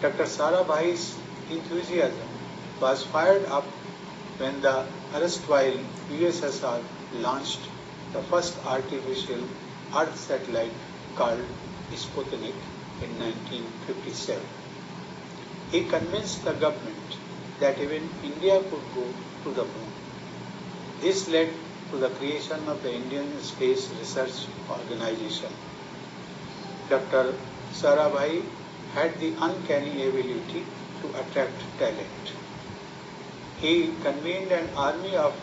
Dr. Sarabhai's enthusiasm was fired up when the erstwhile USSR launched the first artificial Earth satellite called Sputnik in 1957. He convinced the government that even India could go to the moon. This led to the creation of the Indian Space Research Organization. Dr. Sarabhai had the uncanny ability to attract talent. He convened an army of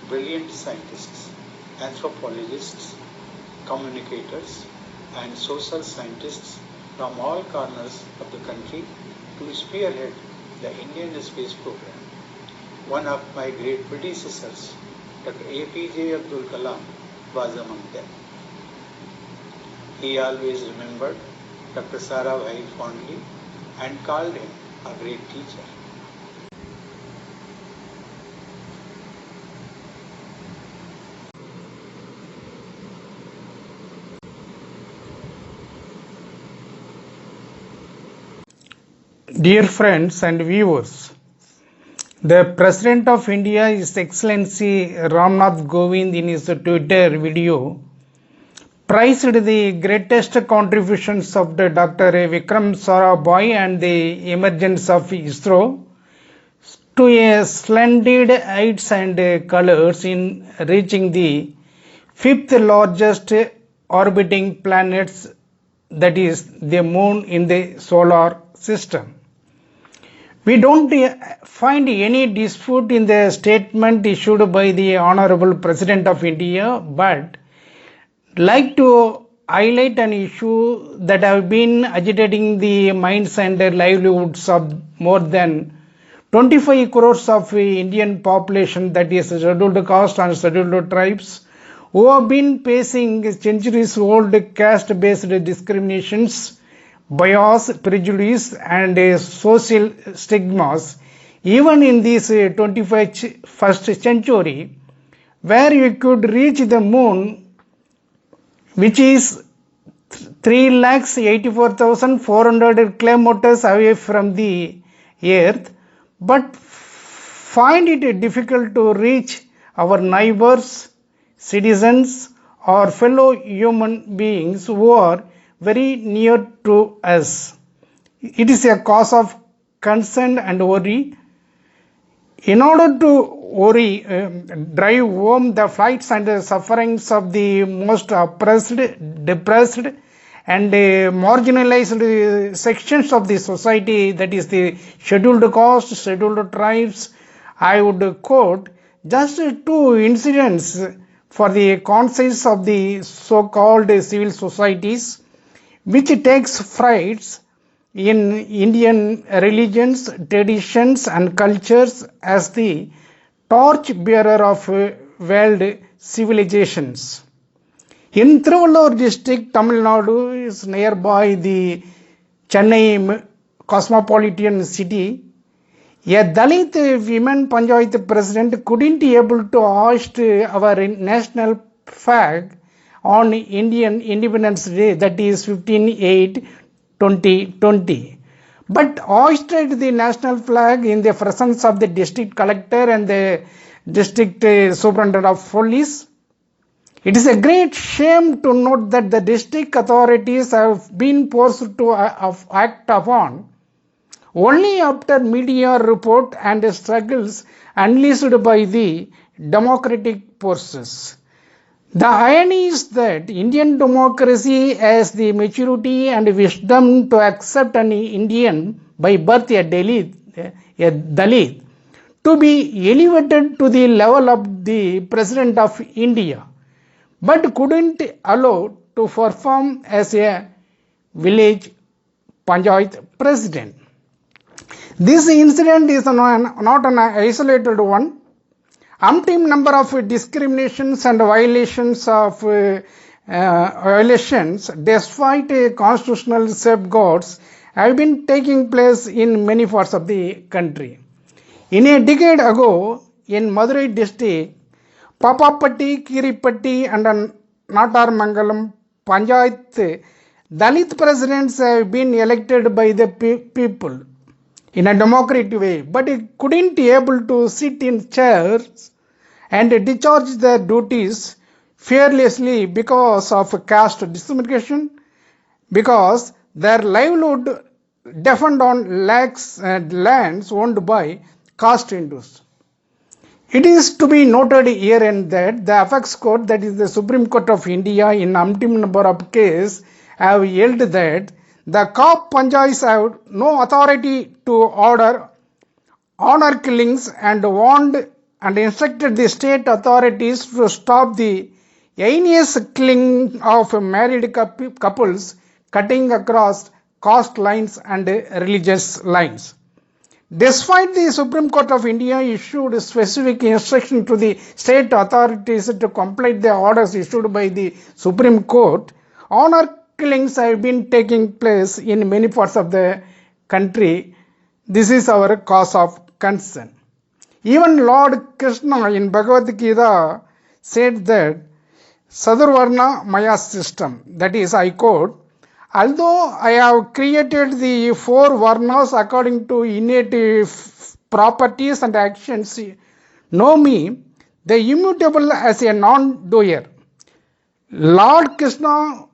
brilliant scientists, anthropologists, communicators, and social scientists from all corners of the country to spearhead the Indian space program. One of my great predecessors, Dr. APJ Abdul Kalam, was among them. He always remembered Dr. Sarabhai fondly and called him a great teacher. Dear friends and viewers, the President of India, His Excellency Ramnath Kovind, in his Twitter video, praised the greatest contributions of the Dr. Vikram Sarabhai and the emergence of ISRO to a splendid heights and colors in reaching the fifth largest orbiting planets, that is the moon in the solar system. We don't find any dispute in the statement issued by the Honorable President of India, but like to highlight an issue that have been agitating the minds and livelihoods of more than 25 crores of Indian population, that is scheduled caste and scheduled tribes, who have been facing centuries old caste based discriminations, bias, prejudice and social stigmas even in this 21st century, where you could reach the moon, which is 3,84,400 kilometers away from the earth, but find it difficult to reach our neighbors, citizens or fellow human beings who are very near to us. It is a cause of concern and worry. In order to drive home the fights and the sufferings of the most oppressed, depressed and marginalized sections of the society, that is the scheduled caste, scheduled tribes, I would quote just two incidents for the conscience of the so-called civil societies, which takes frights in Indian religions, traditions and cultures as the torch bearer of world civilizations. In Thiruvallur district, Tamil Nadu is nearby the Chennai cosmopolitan city. A Dalit women Panchayat president couldn't be able to hoist our national flag on Indian Independence Day, that is 15/8/2020, but hoisted the national flag in the presence of the district collector and the district superintendent of police. It is a great shame to note that the district authorities have been forced to act upon only after media report and struggles unleashed by the democratic forces. The irony is that Indian democracy has the maturity and wisdom to accept an Indian by birth, a Dalit, to be elevated to the level of the President of India, but couldn't allow to perform as a village Panchayat president. This incident is not an isolated one. Umpteen number of discriminations and violations despite constitutional safeguards have been taking place in many parts of the country. In a decade ago, in Madurai district, Papapatti, Kiripatti and Natarmangalam Panchayat Dalit presidents have been elected by the people in a democratic way, but he couldn't be able to sit in chairs and discharge their duties fearlessly because of caste discrimination, because their livelihood depend on lands owned by caste Hindus. It is to be noted here and that the apex court, that is the Supreme Court of India, in umpteen number of cases have held that the Khap Panchayats have no authority to order honor killings and warned and instructed the state authorities to stop the heinous killing of married couples cutting across caste lines and religious lines. Despite the Supreme Court of India issued specific instruction to the state authorities to comply the orders issued by the Supreme Court, honor killings have been taking place in many parts of the country. This is our cause of concern. Even Lord Krishna in Bhagavad Gita said that Sadurvarna Maya system, that is, I quote, although I have created the 4 varnas according to innate properties and actions, know me, the immutable as a non-doer. Lord Krishna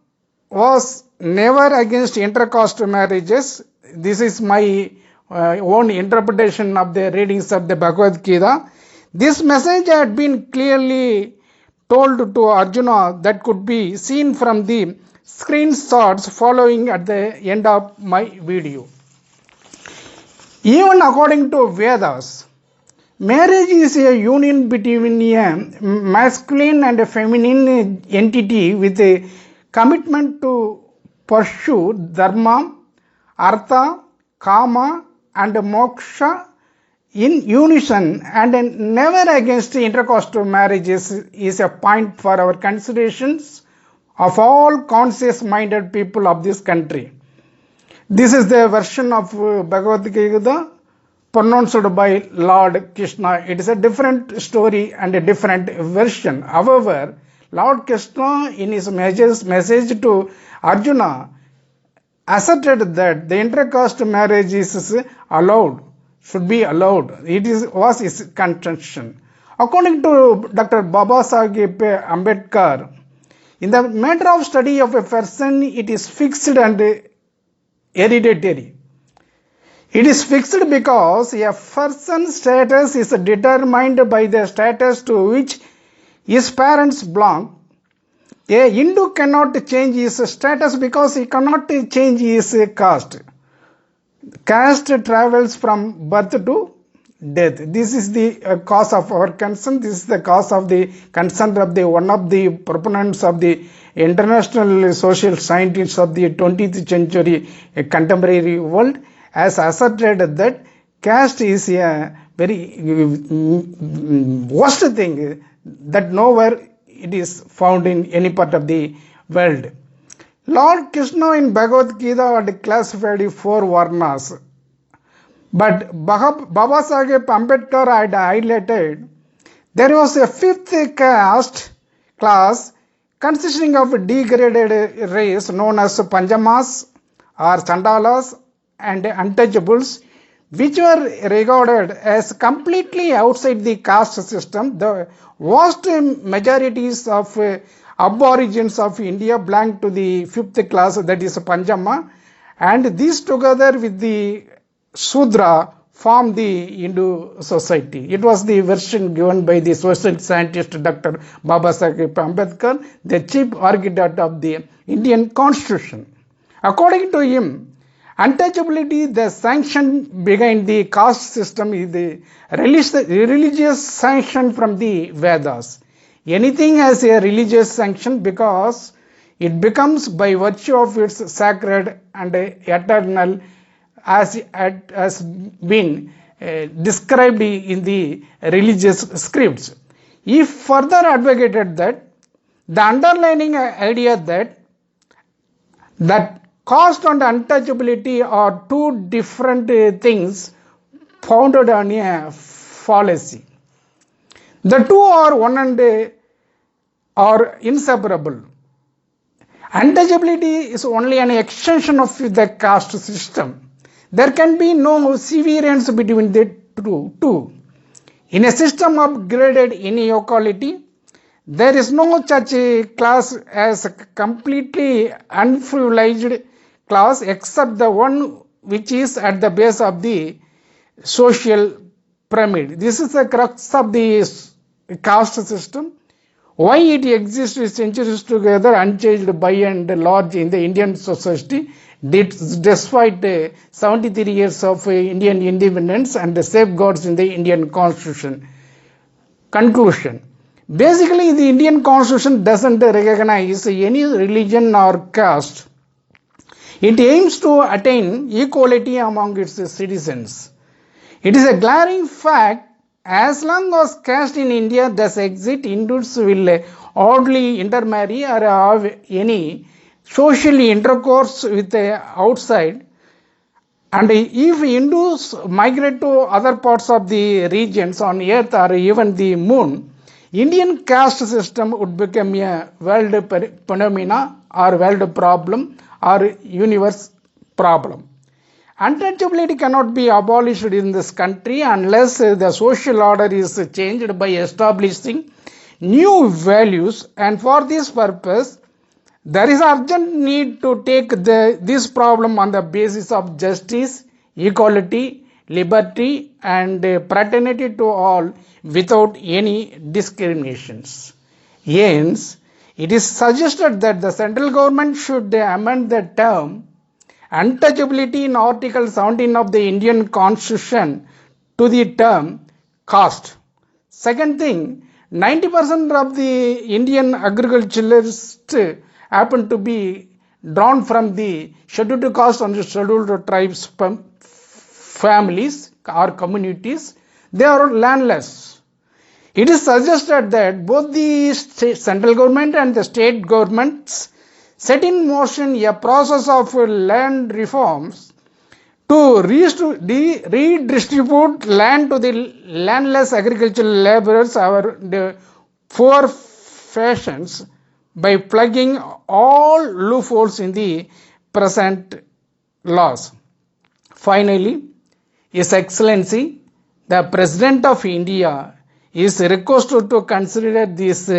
was never against intercaste marriages. This is my own interpretation of the readings of the Bhagavad Gita. This message had been clearly told to Arjuna, that could be seen from the screenshots following at the end of my video. Even according to Vedas, marriage is a union between a masculine and a feminine entity with a commitment to pursue dharma, artha, kama and moksha in unison, and never against intercaste marriages is a point for our considerations of all conscious-minded people of this country. This is the version of Bhagavad Gita pronounced by Lord Krishna. It is a different story and a different version. However, Lord Krishna in his message to Arjuna asserted that the intercaste marriage is allowed, should be allowed. It was his contention. According to Dr. Babasaheb Ambedkar, in the matter of study of a person, it is fixed and hereditary. It is fixed because a person's status is determined by the status to which his parents belong. A Hindu cannot change his status because he cannot change his caste. Caste travels from birth to death. This is the cause of our concern. This is the cause of the concern of the one of the proponents of the international social scientists of the 20th century contemporary world has asserted that caste is a very worst thing that nowhere it is found in any part of the world. Lord Krishna in Bhagavad Gita had classified 4 varnas, but Babasaheb Ambedkar had highlighted there was a 5th caste class consisting of a degraded race known as Panchamas or Chandalas and untouchables, which were regarded as completely outside the caste system. The vast majorities of aborigines of India belong to the 5th class, that is Panchama, and these together with the Sudra form the Hindu society. It was the version given by the social scientist Dr. Babasaheb Ambedkar, the chief architect of the Indian Constitution. According to him, untouchability, the sanction behind the caste system, is the religious sanction from the Vedas. Anything has a religious sanction because it becomes by virtue of its sacred and eternal, as it has been described in the religious scripts. He further advocated that the underlying idea that caste and untouchability are 2 different things founded on a fallacy. The 2 are one and are inseparable. Untouchability is only an extension of the caste system. There can be no severance between the two. In a system of graded inequality, there is no such a class as a completely unprivileged class except the one which is at the base of the social pyramid. This is the crux of the caste system. Why it exists centuries together unchanged by and large in the Indian society despite 73 years of Indian independence and the safeguards in the Indian constitution. Conclusion. Basically, the Indian constitution doesn't recognize any religion or caste. It aims to attain equality among its citizens. It is a glaring fact. As long as caste in India does exist, Hindus will oddly intermarry or have any social intercourse with the outside. And if Hindus migrate to other parts of the regions on earth or even the moon, Indian caste system would become a world phenomena or world problem or universe problem. Untouchability cannot be abolished in this country unless the social order is changed by establishing new values, and for this purpose there is urgent need to take this problem on the basis of justice, equality, liberty and fraternity to all without any discriminations. Hence, it is suggested that the central government should amend the term untouchability in Article 17 of the Indian Constitution to the term caste. Second thing, 90% of the Indian agriculturalists happen to be drawn from the scheduled caste and scheduled tribes families or communities. They are landless. It is suggested that both the central government and the state governments set in motion a process of land reforms to redistribute land to the landless agricultural laborers or the poor fashions by plugging all loopholes in the present laws. Finally, His Excellency, the President of India is requested to consider this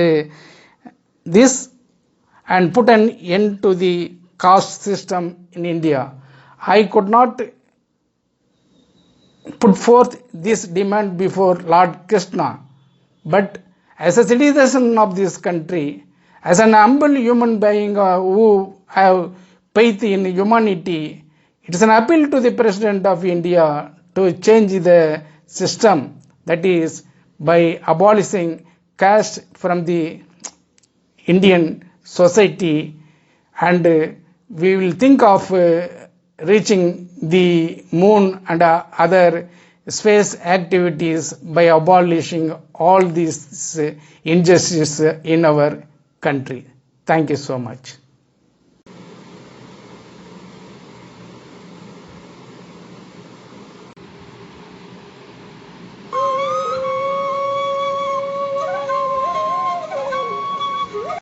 and put an end to the caste system in India. I could not put forth this demand before Lord Krishna, but as a citizen of this country, as an humble human being who have faith in humanity, it is an appeal to the President of India to change the system, that is by abolishing caste from the Indian society, and we will think of reaching the moon and other space activities by abolishing all these injustices in our country. Thank you so much.